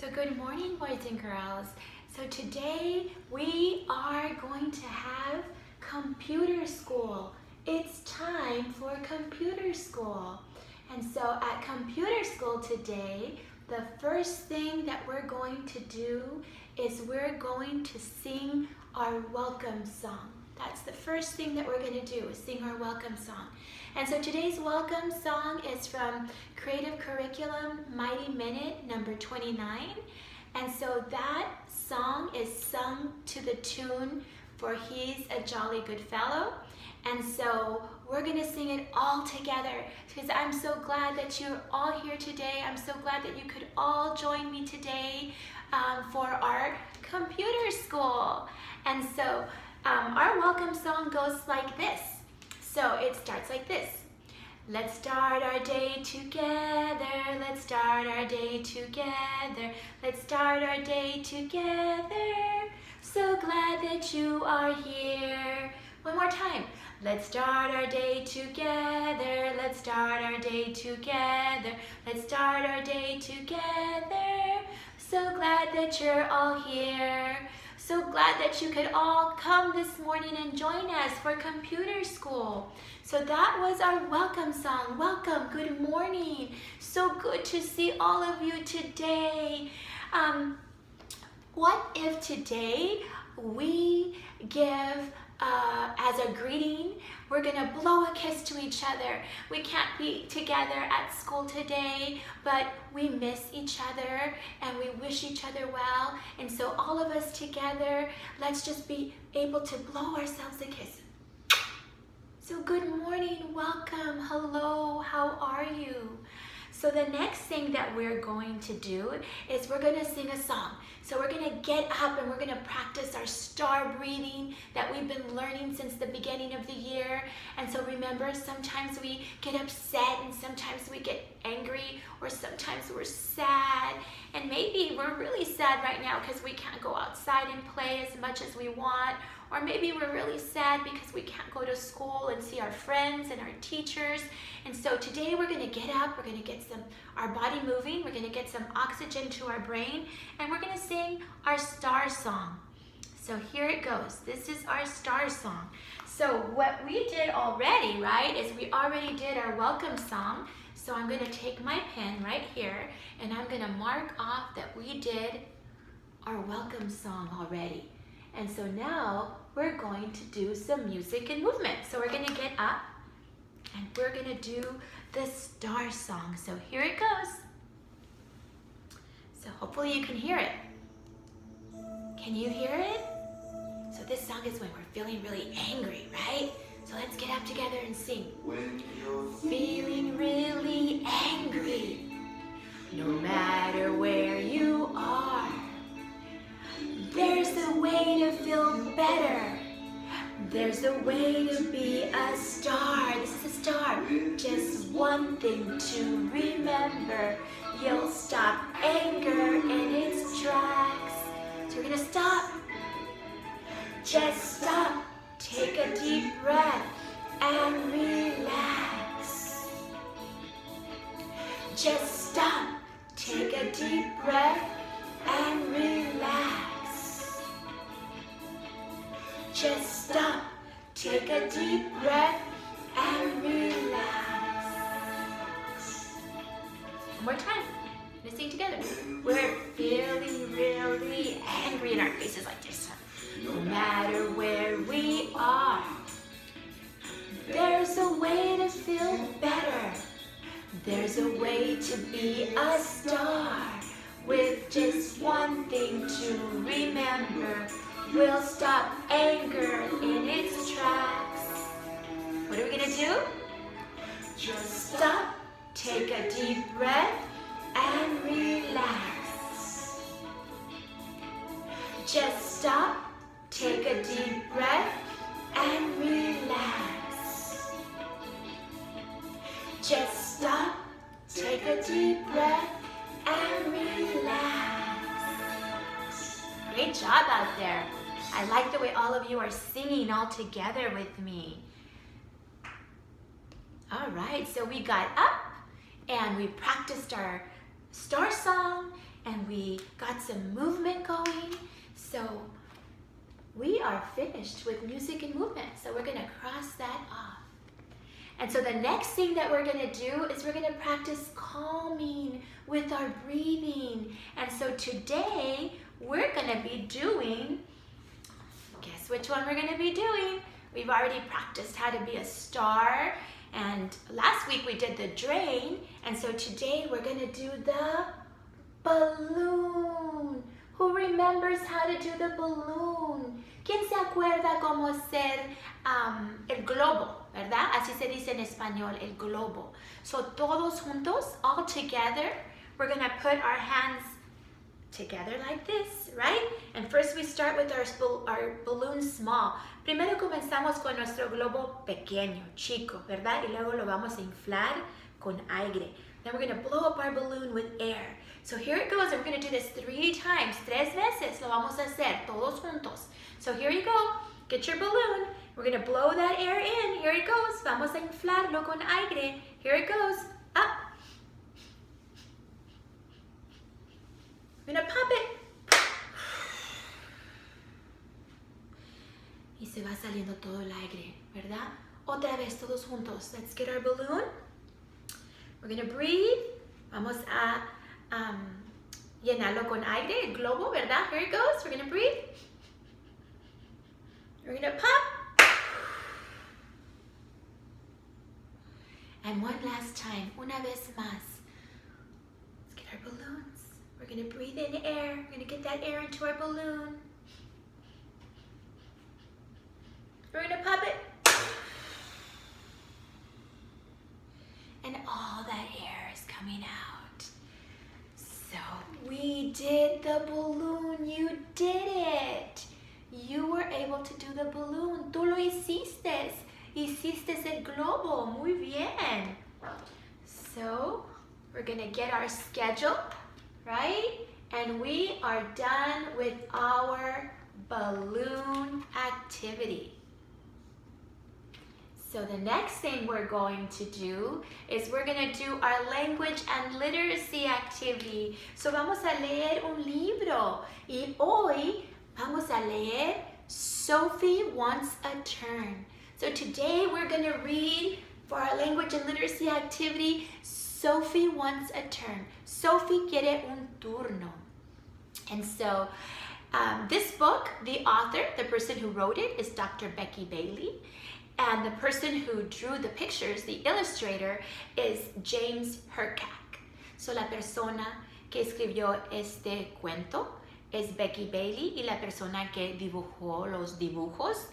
So good morning, boys and girls. So today we are going to have computer school. It's time for computer school. And so at computer school today, the first thing that we're going to do is we're going to sing our welcome song. That's the first thing that we're going to do, is sing our welcome song. And so today's welcome song is from Creative Curriculum Mighty Minute number 29. And so that song is sung to the tune For He's a Jolly Good Fellow. And so we're going to sing it all together, because I'm so glad that you're all here today. I'm so glad that you could all join me today for our computer school. And so our welcome song goes like this. So it starts like this. Let's start our day together. Let's start our day together. Let's start our day together. So glad that you are here. One more time. Let's start our day together. Let's start our day together. Let's start our day together. So glad that you're all here. So glad that you could all come this morning and join us for computer school. So that was our welcome song. Welcome, good morning. So good to see all of you today. What if today we give as a greeting, we're gonna blow a kiss to each other. We can't be together at school today, but we miss each other and we wish each other well. And so all of us together, let's just be able to blow ourselves a kiss. So good morning, welcome, hello, how are you? So the next thing that we're going to do is we're going to sing a song. So we're going to get up and we're going to practice our star breathing that we've been learning since the beginning of the year. And so remember, sometimes we get upset and sometimes we get angry, or sometimes we're sad. And maybe we're really sad right now because we can't go outside and play as much as we want. Or maybe we're really sad because we can't go to school and see our friends and our teachers. And so today we're going to get up, we're going to get our body moving, we're going to get some oxygen to our brain, and we're going to sing our star song. So here it goes. This is our star song. So what we did already, right, is we already did our welcome song. So I'm going to take my pen right here and I'm going to mark off that we did our welcome song already. And so now we're going to do some music and movement. So we're going to get up and we're going to do the star song. So here it goes. So hopefully you can hear it. Can you hear it? So this song is when we're feeling really angry, right? So let's get up together and sing. When you're feeling really angry, no matter where you are, there's a way to feel better. There's a way to be a star. This is a star. Just one thing to remember. You'll stop anger in its tracks. So we're gonna stop. Just stop. Take a deep breath and relax. Just stop. Take a deep breath and relax. Just stop, take a deep breath, and relax. One more time. Let's sing together. We're feeling really angry in our faces like this. No matter where we are, there's a way to feel better. There's a way to be a star. With just one thing to remember, we'll stop anger in its tracks. What are we gonna do? Just stop, take a deep breath, and relax. Just stop, take a deep breath, and relax. Just stop, take a deep breath, and relax. Great job out there. I like the way all of you are singing all together with me. All right, so we got up and we practiced our star song and we got some movement going. So we are finished with music and movement. So we're gonna cross that off. And so the next thing that we're gonna do is we're gonna practice calming with our breathing. And so today we're gonna be doing, guess which one we're gonna be doing? We've already practiced how to be a star, and last week we did the drain, and so today we're gonna do the balloon. Who remembers how to do the balloon? ¿Quién se acuerda cómo hacer el globo, verdad? Así se dice en español, el globo. So todos juntos, all together, we're gonna put our hands together like this, right? And first we start with our balloon small. Primero comenzamos con nuestro globo pequeño, chico, ¿verdad? Y luego lo vamos a inflar con aire. Then we're gonna blow up our balloon with air. So here it goes, and we're gonna do this 3 times, 3 veces lo vamos a hacer, todos juntos. So here you go, get your balloon. We're gonna blow that air in, here it goes. Vamos a inflarlo con aire. Here it goes, up. We're gonna pop it. Y se va saliendo todo el aire, ¿verdad? Otra vez, todos juntos. Let's get our balloon. We're gonna breathe. Vamos a llenarlo con aire, el globo, ¿verdad? Here it goes. We're gonna breathe. We're gonna pop. And one last time, una vez más. Let's get our balloons. We're gonna breathe in air. We're gonna get that air into our balloon. We're gonna pop it. And all that air is coming out. So we did the balloon. You did it. You were able to do the balloon. Tú lo hiciste. Hiciste el globo. Muy bien. So we're gonna get our schedule, right? And we are done with our balloon activity. So the next thing we're going to do is we're going to do our language and literacy activity. So vamos a leer un libro. Y hoy vamos a leer Sophie Wants a Turn. So today we're going to read for our language and literacy activity, Sophie Wants a Turn. Sophie quiere un turno. And so this book, the author, the person who wrote it, is Dr. Becky Bailey. And the person who drew the pictures, the illustrator, is James Hercack. So la persona que escribió este cuento es Becky Bailey y la persona que dibujó los dibujos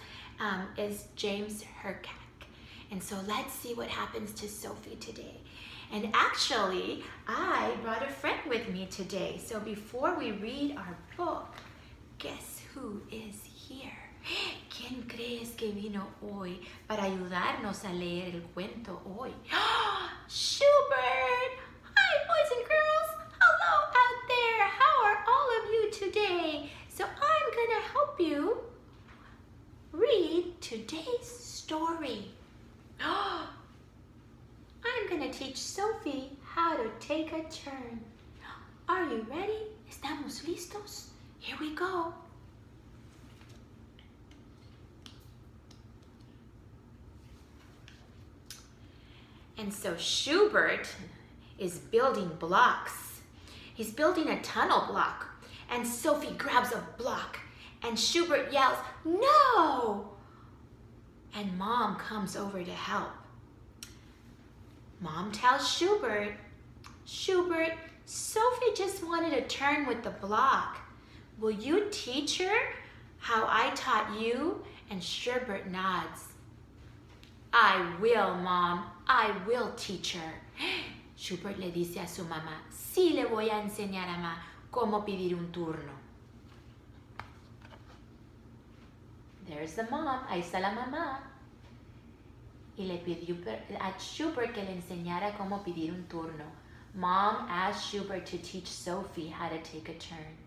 is James Hercack. And so let's see what happens to Sophie today. And actually, I brought a friend with me today. So before we read our book, guess who is here? ¿Quién crees que vino hoy para ayudarnos a leer el cuento hoy? Schubert! Hi, boys and girls! Hello out there! How are all of you today? So I'm going to help you read today's story. I'm going to teach Sophie how to take a turn. Are you ready? ¿Estamos listos? Here we go. And so Schubert is building blocks. He's building a tunnel block. And Sophie grabs a block. And Schubert yells, "No!" And Mom comes over to help. Mom tells Schubert, "Schubert, Sophie just wanted to turn with the block. Will you teach her how I taught you?" And Schubert nods. "I will, Mom. I will teach her." Schubert le dice a su mamá, "Sí le voy a enseñar a mamá cómo pedir un turno." There's the mom. Ahí está la mamá. Y le pidió a Schubert que le enseñara cómo pedir un turno. Mom asked Schubert to teach Sophie how to take a turn.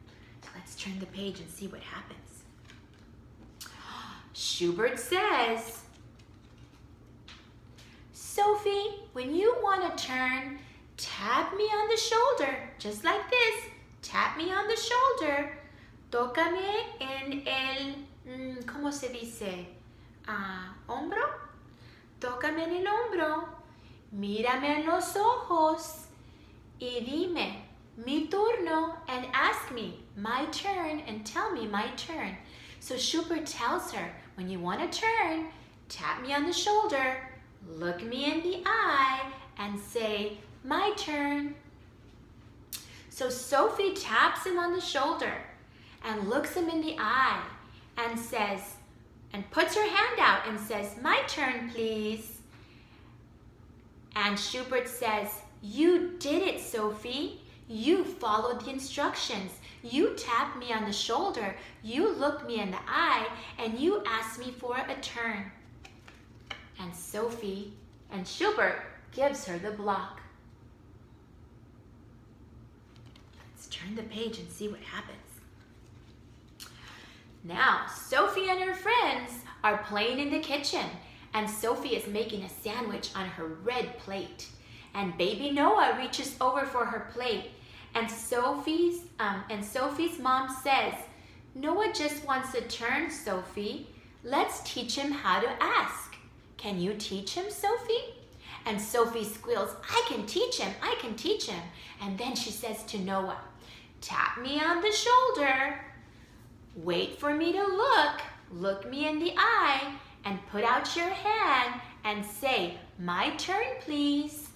So let's turn the page and see what happens. Schubert says, "Sophie, when you want to turn, tap me on the shoulder, just like this. Tap me on the shoulder. Tócame en el, ¿cómo se dice? ¿Hombro? Tócame en el hombro. Mírame en los ojos. Y dime, mi turno, and ask me, my turn, and tell me my turn. So Schubert tells her, when you want to turn, tap me on the shoulder, look me in the eye, and say, my turn. So Sophie taps him on the shoulder and looks him in the eye and says, and puts her hand out and says, my turn, please. And Schubert says, you did it, Sophie. You followed the instructions. You tapped me on the shoulder, you looked me in the eye, and you asked me for a turn. And Sophie and Schubert gives her the block. Let's turn the page and see what happens. Now, Sophie and her friends are playing in the kitchen, and Sophie is making a sandwich on her red plate. And baby Noah reaches over for her plate, and Sophie's mom says, Noah just wants a turn, Sophie. Let's teach him how to ask. Can you teach him, Sophie? And Sophie squeals, I can teach him, I can teach him. And then she says to Noah, tap me on the shoulder. Wait for me to look me in the eye, and put out your hand and say, my turn, please.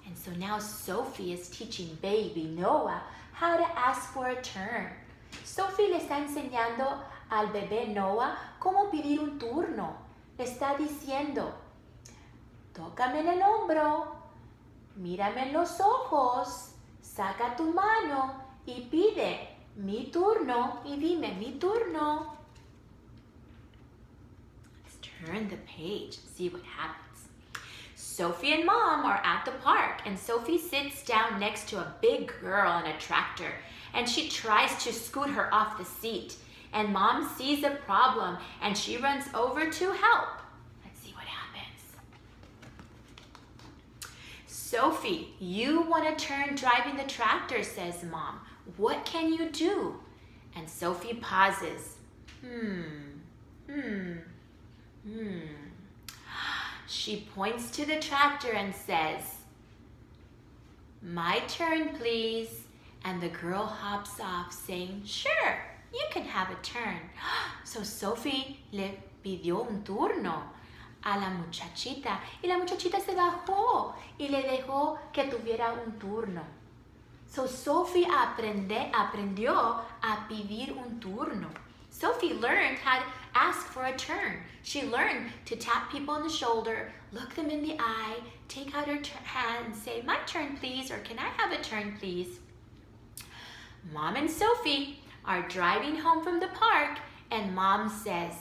And so now Sophie is teaching baby Noah how to ask for a turn. Sophie le está enseñando al bebé Noah cómo pedir un turno. Le está diciendo, tócame en el hombro, mírame en los ojos, saca tu mano y pide mi turno y dime mi turno. Let's turn the page and see what happens. Sophie and Mom are at the park, and Sophie sits down next to a big girl in a tractor, and she tries to scoot her off the seat. And Mom sees a problem, and she runs over to help. Let's see what happens. Sophie, you want to turn driving the tractor, says Mom. What can you do? And Sophie pauses. She points to the tractor and says, my turn, please. And the girl hops off saying, sure, you can have a turn. So Sophie le pidió un turno a la muchachita y la muchachita se bajó y le dejó que tuviera un turno. So Sophie aprendió a pedir un turno. Sophie learned how to ask for a turn. She learned to tap people on the shoulder, look them in the eye, take out her hand and say, my turn please, or can I have a turn please? Mom and Sophie are driving home from the park, and Mom says,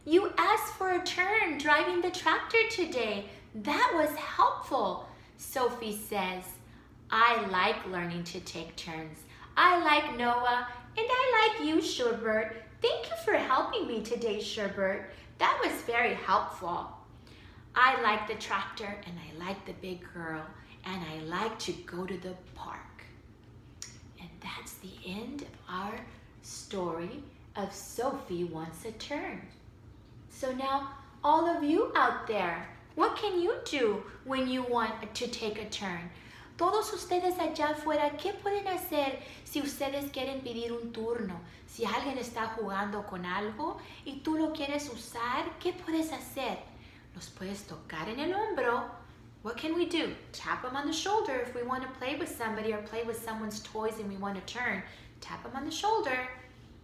you asked for a turn driving the tractor today. That was helpful. Sophie says, I like learning to take turns. I like Noah, and I like you, Schubert. Thank you for helping me today, Schubert. That was very helpful. I like the tractor, and I like the big girl, and I like to go to the park. And that's the end of our story of Sophie Wants a Turn. So now, all of you out there, what can you do when you want to take a turn? Todos ustedes allá afuera, ¿qué pueden hacer si ustedes quieren pedir un turno? Si alguien está jugando con algo y tú lo quieres usar, ¿qué puedes hacer? Los puedes tocar en el hombro. What can we do? Tap them on the shoulder if we want to play with somebody or play with someone's toys and we want to turn. Tap them on the shoulder.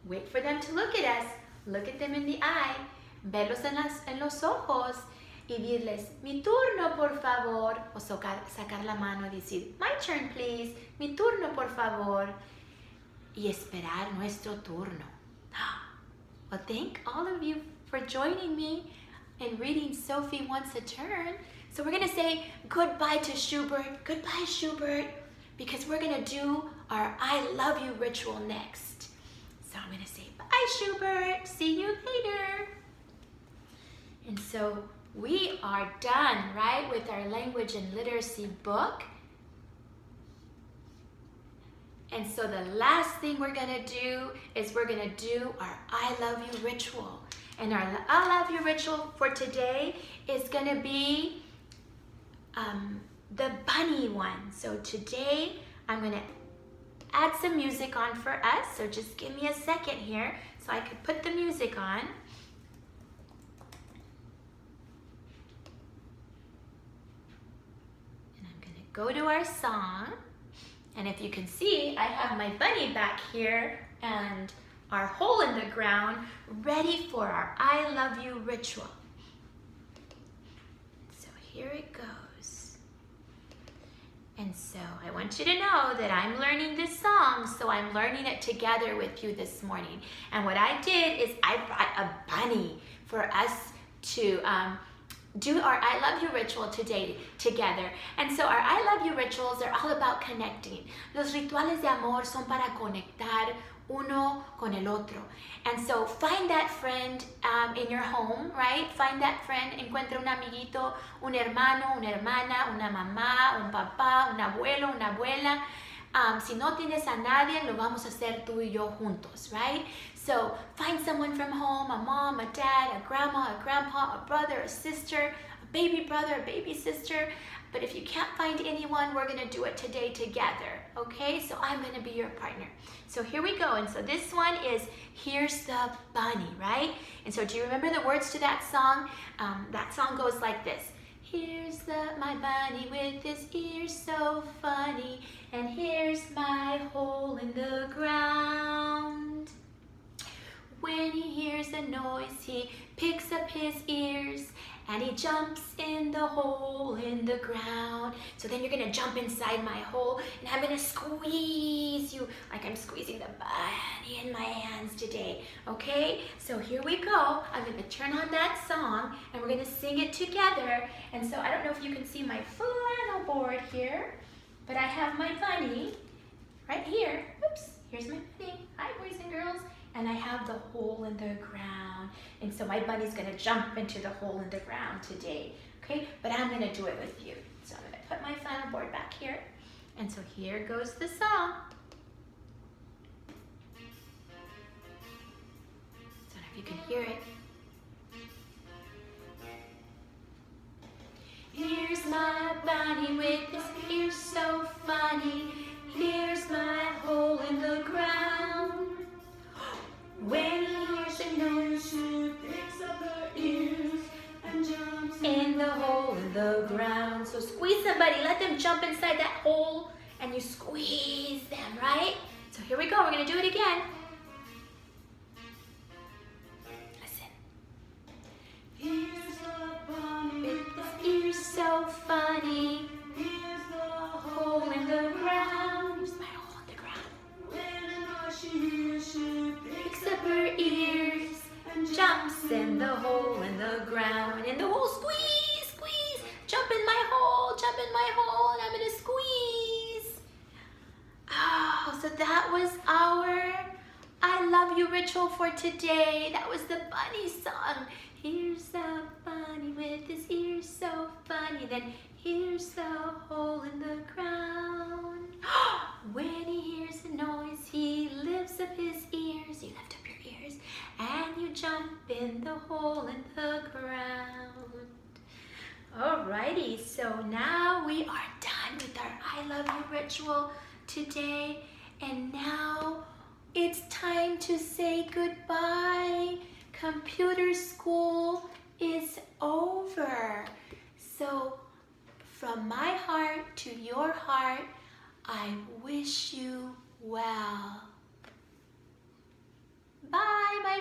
Wait for them to look at us. Look at them in the eye. Verlos en los ojos. Y dirles, mi turno, por favor. O sacar la mano y decir, my turn, please. Mi turno, por favor. Y esperar nuestro turno. Well, thank all of you for joining me in reading Sophie Wants a Turn. So we're going to say goodbye to Schubert. Goodbye, Schubert. Because we're going to do our I love you ritual next. So I'm going to say, bye, Schubert. See you later. And so we are done, right, with our language and literacy book. And so the last thing we're gonna do is we're gonna do our I love you ritual. And our I love you ritual for today is gonna be the bunny one. So today I'm gonna add some music on for us. So just give me a second here so I could put the music on. And I'm gonna go to our song. And if you can see, I have my bunny back here and our hole in the ground ready for our I love you ritual. So here it goes. And so I want you to know that I'm learning this song, so I'm learning it together with you this morning. And what I did is I brought a bunny for us to do our I love you ritual today together. And so our I love you rituals are all about connecting. Los rituales de amor son para conectar uno con el otro. And so find that friend in your home, right? Find that friend, encuentra un amiguito, un hermano, una hermana, una mamá, un papá, un abuelo, una abuela. Si no tienes a nadie, lo vamos a hacer tú y yo juntos, right? So find someone from home, a mom, a dad, a grandma, a grandpa, a brother, a sister, a baby brother, a baby sister. But if you can't find anyone, we're gonna do it today together, okay? So I'm gonna be your partner. So here we go. And so this one is Here's the Bunny, right? And so do you remember the words to that song? That song goes like this. Here's my bunny with his ears so funny, and here's my hole in the ground. When he hears a noise, he picks up his ears and he jumps in the hole in the ground. So then you're gonna jump inside my hole and I'm gonna squeeze you like I'm squeezing the bunny in my hands today, okay? So here we go. I'm gonna turn on that song and we're gonna sing it together. And so I don't know if you can see my flannel board here, but I have my bunny right here. Oops, here's my bunny. Hi, boys and girls. And I have the hole in the ground. And so my bunny's gonna jump into the hole in the ground today, okay? But I'm gonna do it with you. So I'm gonna put my flannel board back here. And so here goes the song. So I don't know if you can hear it. Here's my bunny with his ears so funny. Here's my hole in the ground. When he hears a noise, she picks up her ears and jumps in the hole in the ground. So squeeze somebody, let them jump inside that hole and you squeeze them, right? So here we go, we're gonna do it again. Listen. Here's the bunny with his ears so funny. Here's the hole in the ground. Here's my hole in the ground. Whenever she hears, she picks up her ears and jumps in the hole in the ground. In the hole, squeeze, squeeze. Jump in my hole, and I'm gonna squeeze. Oh, so that was our I love you ritual for today. That was the bunny song. Here's the bunny with his ears so funny. Then here's the hole in the ground. When he hears a noise, he lifts up his ears. You lift up your ears and you jump in the hole in the ground. Alrighty, so now we are done with our I love you ritual today. And now it's time to say goodbye. Computer school is over. So from my heart to your heart, I wish you well. Bye, my